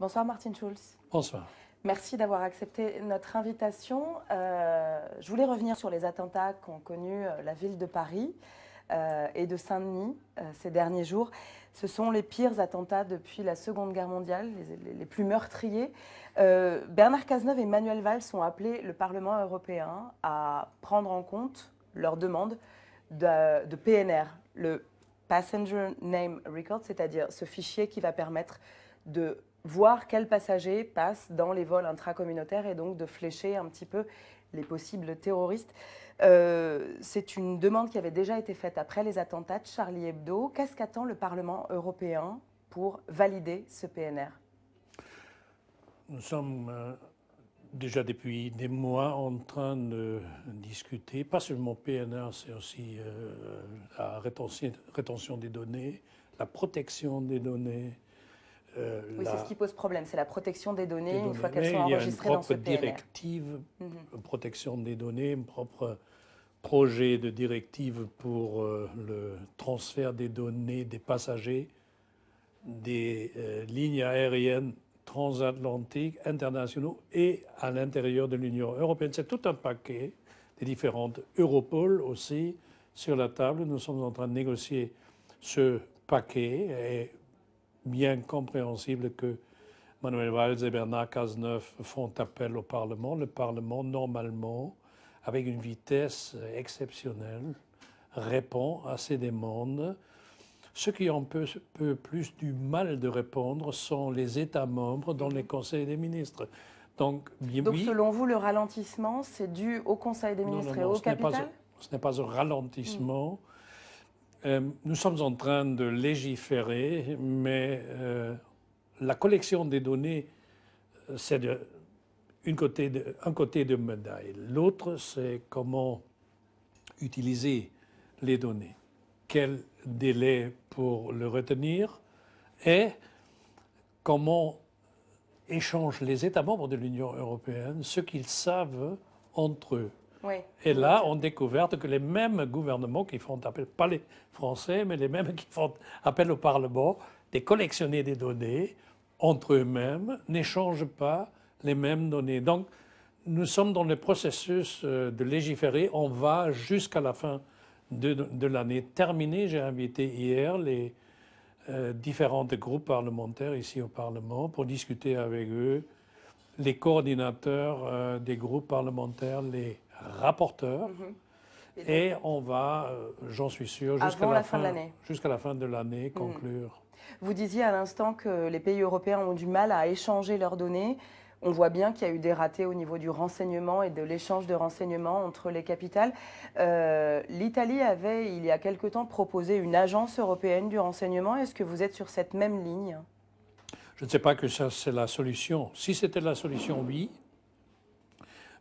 Bonsoir Martin Schulz. Bonsoir. Merci d'avoir accepté notre invitation. Je voulais revenir sur les attentats qu'ont connus la ville de Paris et de Saint-Denis ces derniers jours. Ce sont les pires attentats depuis la Seconde Guerre mondiale, les plus meurtriers. Bernard Cazeneuve et Manuel Valls ont appelé le Parlement européen à prendre en compte leur demande de PNR, le Passenger Name Record, c'est-à-dire ce fichier qui va permettre de voir quels passagers passent dans les vols intracommunautaires et donc de flécher un petit peu les possibles terroristes. C'est une demande qui avait déjà été faite après les attentats de Charlie Hebdo. Qu'est-ce qu'attend le Parlement européen pour valider ce PNR? Nous sommes déjà depuis des mois en train de discuter, pas seulement PNR, c'est aussi la rétention des données, la protection des données. Oui, c'est ce qui pose problème, c'est la protection des données une fois qu'elles sont enregistrées dans ce PNR. Il y a une propre directive de protection des données, un propre projet de directive pour le transfert des données des passagers des lignes aériennes transatlantiques, internationaux et à l'intérieur de l'Union européenne. C'est tout un paquet des différentes Europol aussi sur la table. Nous sommes en train de négocier ce paquet et bien compréhensible que Manuel Valls et Bernard Cazeneuve font appel au Parlement. Le Parlement, normalement, avec une vitesse exceptionnelle, répond à ces demandes. Ceux qui ont un peu plus du mal de répondre sont les États membres dans les conseils des ministres. Donc oui, selon vous, le ralentissement, c'est dû au Conseil des ministres et au capital? Ce n'est pas un ralentissement. Nous sommes en train de légiférer, mais la collection des données, c'est un côté de médaille. L'autre, c'est comment utiliser les données. Quel délai pour le retenir et comment échangent les États membres de l'Union européenne ce qu'ils savent entre eux. Oui. Et là, on découvre que les mêmes gouvernements qui font appel, pas les Français, mais les mêmes qui font appel au Parlement, de collectionner des données entre eux-mêmes, n'échangent pas les mêmes données. Donc, nous sommes dans le processus de légiférer. On va jusqu'à la fin de l'année terminée. J'ai invité hier les différents groupes parlementaires ici au Parlement pour discuter avec eux, les coordinateurs des groupes parlementaires, les rapporteurs. Et on va, j'en suis sûr, jusqu'à la fin de l'année, conclure. Vous disiez à l'instant que les pays européens ont du mal à échanger leurs données. On voit bien qu'il y a eu des ratés au niveau du renseignement et de l'échange de renseignements entre les capitales. L'Italie avait, il y a quelque temps, proposé une agence européenne du renseignement. Est-ce que vous êtes sur cette même ligne? Je ne sais pas que ça, c'est la solution. Si c'était la solution, oui.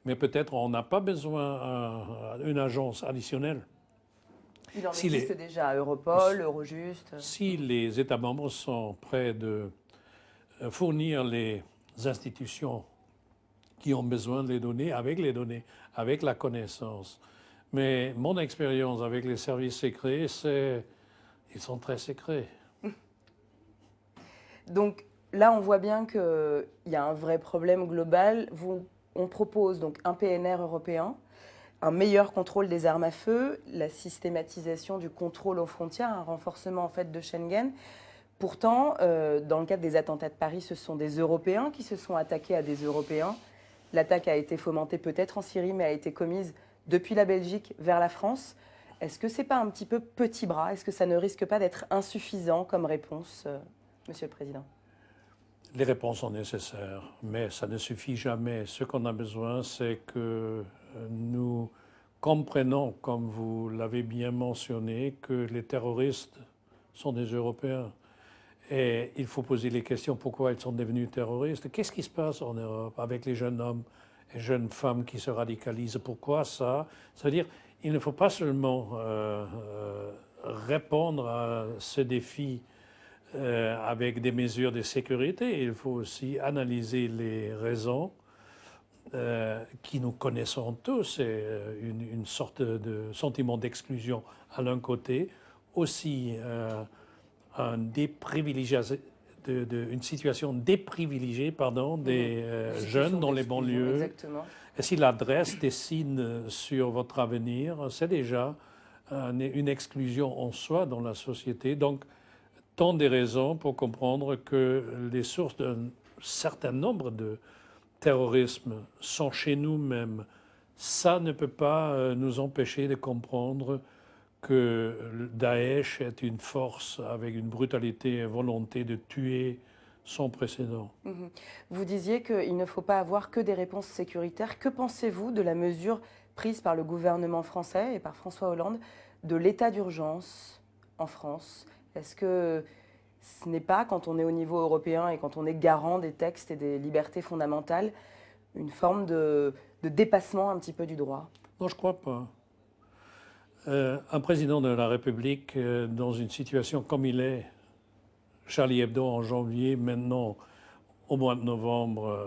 Mais peut-être on n'a pas besoin d'une agence additionnelle. Il en existe déjà, Europol, Eurojust. Si les États membres sont prêts de fournir les institutions qui ont besoin des données, avec la connaissance. Mais mon expérience avec les services secrets, c'est qu'ils sont très secrets. Donc là, on voit bien qu'il y a un vrai problème global. On propose donc un PNR européen, un meilleur contrôle des armes à feu, la systématisation du contrôle aux frontières, un renforcement en fait de Schengen. Pourtant, dans le cadre des attentats de Paris, ce sont des Européens qui se sont attaqués à des Européens. L'attaque a été fomentée peut-être en Syrie, mais a été commise depuis la Belgique vers la France. Est-ce que ce n'est pas un petit peu petit bras? Est-ce que ça ne risque pas d'être insuffisant comme réponse, Monsieur le Président? Les réponses sont nécessaires, mais ça ne suffit jamais. Ce qu'on a besoin, c'est que nous comprenons, comme vous l'avez bien mentionné, que les terroristes sont des Européens. Et il faut poser les questions pourquoi ils sont devenus terroristes. Qu'est-ce qui se passe en Europe avec les jeunes hommes et jeunes femmes qui se radicalisent? Pourquoi ça? C'est-à-dire, il ne faut pas seulement répondre à ce défi avec des mesures de sécurité, il faut aussi analyser les raisons qui nous connaissons tous, et une sorte de sentiment d'exclusion à l'un côté, aussi un une situation déprivilégiée des jeunes dans les banlieues. Exactement. Et s'il adresse des signes sur votre avenir, c'est déjà une exclusion en soi dans la société. Donc, tant des raisons pour comprendre que les sources d'un certain nombre de terrorisme sont chez nous-mêmes. Ça ne peut pas nous empêcher de comprendre que Daesh est une force avec une brutalité et une volonté de tuer sans précédent. Vous disiez qu'il ne faut pas avoir que des réponses sécuritaires. Que pensez-vous de la mesure prise par le gouvernement français et par François Hollande de l'état d'urgence en France? Est-ce que ce n'est pas, quand on est au niveau européen et quand on est garant des textes et des libertés fondamentales, une forme de dépassement un petit peu du droit? Non, je ne crois pas. Un président de la République, dans une situation comme il est, Charlie Hebdo en janvier, maintenant au mois de novembre,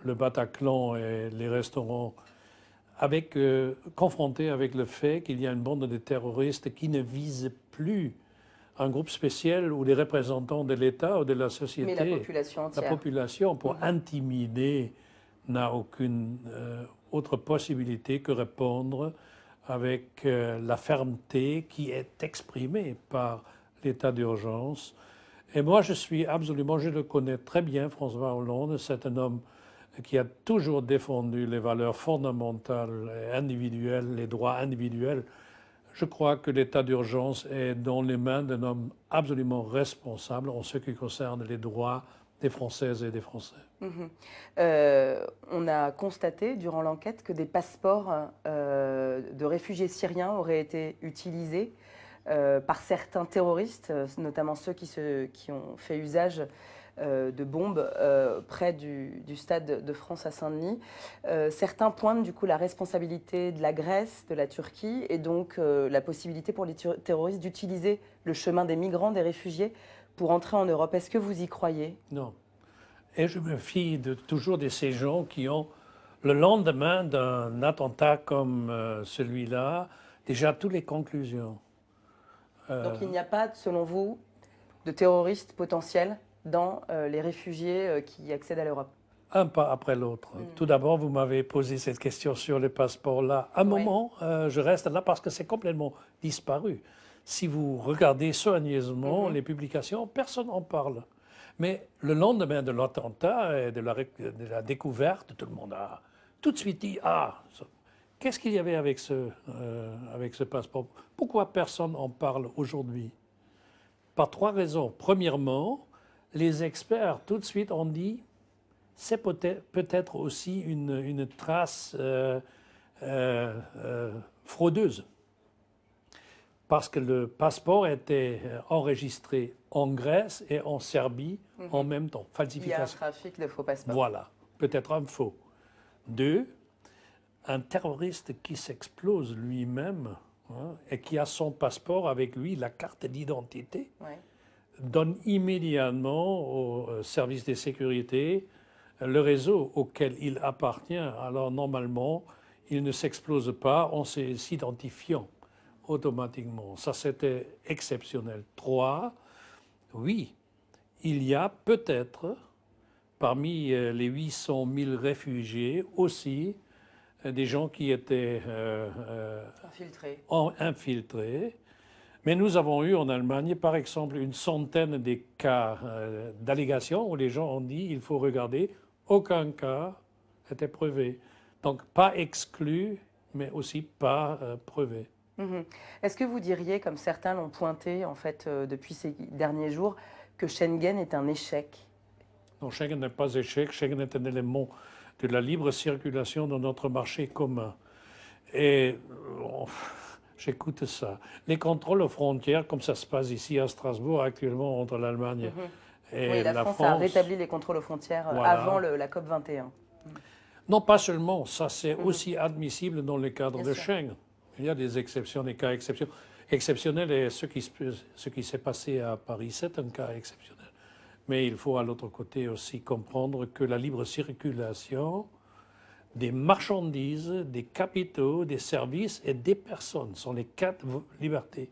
le Bataclan et les restaurants, confrontés avec le fait qu'il y a une bande de terroristes qui ne vise plus un groupe spécial ou des représentants de l'État ou de la société. Mais la population entière. La population, pour intimider, n'a aucune autre possibilité que répondre avec la fermeté qui est exprimée par l'état d'urgence. Et moi, je le connais très bien, François Hollande. C'est un homme qui a toujours défendu les valeurs fondamentales et individuelles, les droits individuels. Je crois que l'état d'urgence est dans les mains d'un homme absolument responsable en ce qui concerne les droits des Françaises et des Français. On a constaté durant l'enquête que des passeports de réfugiés syriens auraient été utilisés par certains terroristes, notamment ceux qui ont fait usage de bombes près du Stade de France à Saint-Denis. Certains pointent du coup la responsabilité de la Grèce, de la Turquie, et donc la possibilité pour les terroristes d'utiliser le chemin des migrants, des réfugiés, pour entrer en Europe. Est-ce que vous y croyez? Non. Et je me fie toujours de ces gens qui ont, le lendemain d'un attentat comme celui-là, déjà toutes les conclusions. Donc il n'y a pas, selon vous, de terroristes potentiels dans les réfugiés qui accèdent à l'Europe? Un pas après l'autre. Tout d'abord, vous m'avez posé cette question sur les passeports-là. Un moment, je reste là parce que c'est complètement disparu. Si vous regardez soigneusement les publications, personne n'en parle. Mais le lendemain de l'attentat et de la découverte, tout le monde a tout de suite dit « Ah, qu'est-ce qu'il y avait avec ce passeport? Pourquoi personne n'en parle aujourd'hui ?» Par trois raisons. Premièrement, les experts tout de suite ont dit « C'est peut-être aussi une trace fraudeuse ». Parce que le passeport était enregistré en Grèce et en Serbie en même temps. Falsification. Il y a un trafic de faux passeports. Voilà, peut-être un faux. Deux, un terroriste qui s'explose lui-même et qui a son passeport avec lui, la carte d'identité, donne immédiatement au service de sécurité le réseau auquel il appartient. Alors normalement, il ne s'explose pas en s'identifiant automatiquement. Ça, c'était exceptionnel. 3, oui, il y a peut-être, parmi les 800 000 réfugiés, aussi des gens qui étaient infiltrés. Mais nous avons eu en Allemagne, par exemple, une centaine de cas d'allégations où les gens ont dit il faut regarder, aucun cas n'était prouvé. Donc, pas exclu, mais aussi pas prouvé. Est-ce que vous diriez, comme certains l'ont pointé en fait depuis ces derniers jours, que Schengen est un échec? Non, Schengen n'est pas échec. Schengen est un élément de la libre circulation dans notre marché commun. Et j'écoute ça. Les contrôles aux frontières, comme ça se passe ici à Strasbourg actuellement entre l'Allemagne et la France a rétabli les contrôles aux frontières avant la COP 21. Non, pas seulement. Ça, c'est aussi admissible dans le cadre de Schengen. Il y a des exceptions, des cas exceptionnels, et ce qui s'est passé à Paris, c'est un cas exceptionnel. Mais il faut à l'autre côté aussi comprendre que la libre circulation des marchandises, des capitaux, des services et des personnes sont les 4 libertés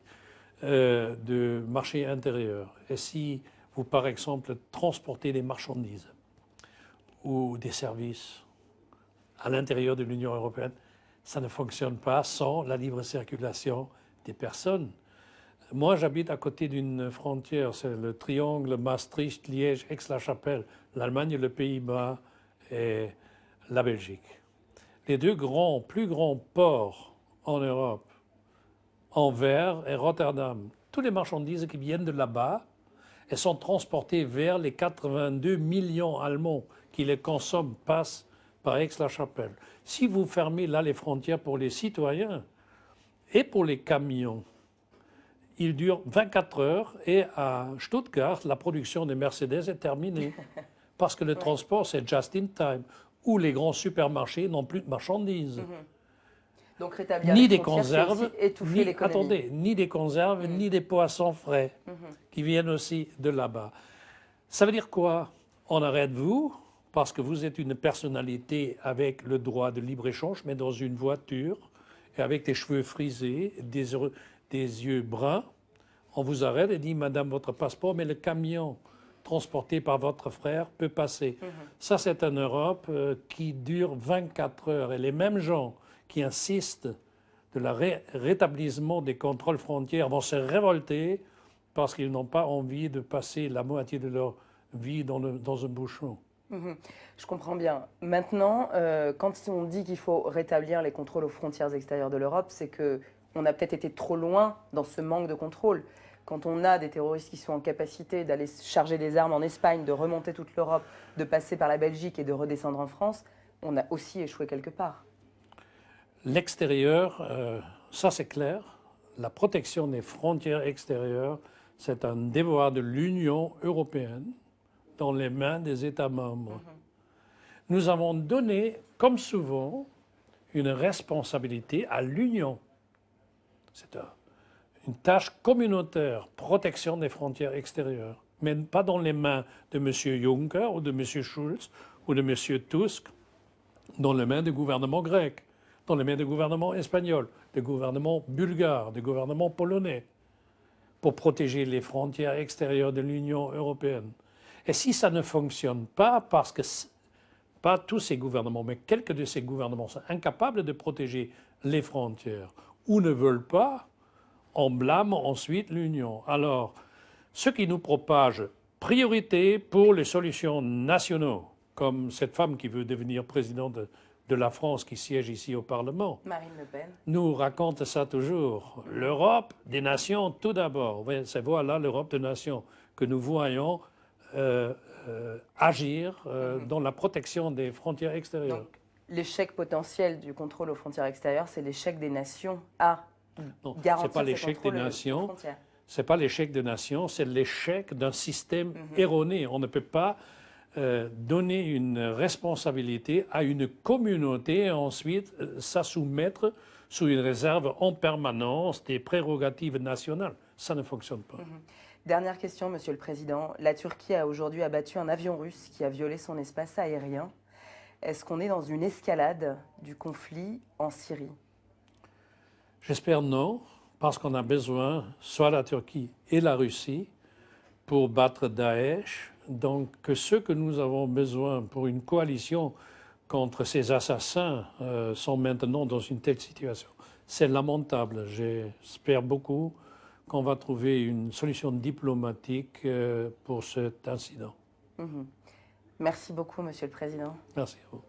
de marché intérieur. Et si vous, par exemple, transportez des marchandises ou des services à l'intérieur de l'Union européenne, ça ne fonctionne pas sans la libre circulation des personnes. Moi, j'habite à côté d'une frontière, c'est le triangle Maastricht, Liège, Aix-la-Chapelle, l'Allemagne, le Pays-Bas et la Belgique. Les deux plus grands ports en Europe, Anvers et Rotterdam, toutes les marchandises qui viennent de là-bas, elles sont transportées vers les 82 millions Allemands qui les consomment, passent par Aix-la-Chapelle. Si vous fermez là les frontières pour les citoyens et pour les camions, il dure 24 heures et à Stuttgart, la production des Mercedes est terminée. Parce que le transport, c'est just in time, où les grands supermarchés n'ont plus de marchandises. Donc rétablir Ni les des frontières, c'est conserves, aussi étouffer l'économie. attendez, ni des conserves, ni des poissons frais, qui viennent aussi de là-bas. Ça veut dire quoi? On arrête vous, parce que vous êtes une personnalité avec le droit de libre-échange, mais dans une voiture, et avec des cheveux frisés, des yeux bruns, on vous arrête et dit « Madame, votre passeport, mais le camion transporté par votre frère peut passer. Ça, c'est une Europe qui dure 24 heures. Et les mêmes gens qui insistent de la rétablissement des contrôles frontières vont se révolter parce qu'ils n'ont pas envie de passer la moitié de leur vie dans un bouchon. Je comprends bien. Maintenant, quand on dit qu'il faut rétablir les contrôles aux frontières extérieures de l'Europe, c'est qu'on a peut-être été trop loin dans ce manque de contrôle. Quand on a des terroristes qui sont en capacité d'aller charger des armes en Espagne, de remonter toute l'Europe, de passer par la Belgique et de redescendre en France, on a aussi échoué quelque part. L'extérieur, ça c'est clair. La protection des frontières extérieures, c'est un devoir de l'Union européenne dans les mains des États membres. Nous avons donné, comme souvent, une responsabilité à l'Union. C'est une tâche communautaire, protection des frontières extérieures, mais pas dans les mains de M. Juncker ou de M. Schulz ou de M. Tusk, dans les mains du gouvernement grec, dans les mains du gouvernement espagnol, du gouvernement bulgare, du gouvernement polonais, pour protéger les frontières extérieures de l'Union européenne. Et si ça ne fonctionne pas, parce que pas tous ces gouvernements, mais quelques de ces gouvernements sont incapables de protéger les frontières ou ne veulent pas, on blâme ensuite l'Union. Alors, ce qui nous propage priorité pour les solutions nationales, comme cette femme qui veut devenir présidente de la France qui siège ici au Parlement, Marine Le Pen, nous raconte ça toujours. L'Europe des nations tout d'abord. C'est voilà l'Europe des nations que nous voyons agir dans la protection des frontières extérieures. donc l'échec potentiel du contrôle aux frontières extérieures, c'est l'échec des nations à garantir c'est pas l'échec des nations. Ce n'est pas l'échec des nations, c'est l'échec d'un système erroné. On ne peut pas donner une responsabilité à une communauté et ensuite s'assoumettre sous une réserve en permanence des prérogatives nationales. Ça ne fonctionne pas. Dernière question, Monsieur le Président. La Turquie a aujourd'hui abattu un avion russe qui a violé son espace aérien. Est-ce qu'on est dans une escalade du conflit en Syrie? J'espère non, parce qu'on a besoin, soit la Turquie et la Russie, pour battre Daesh. Donc, ce que nous avons besoin pour une coalition contre ces assassins sont maintenant dans une telle situation. C'est lamentable. J'espère beaucoup qu'on va trouver une solution diplomatique pour cet incident. Merci beaucoup, Monsieur le Président. Merci à vous.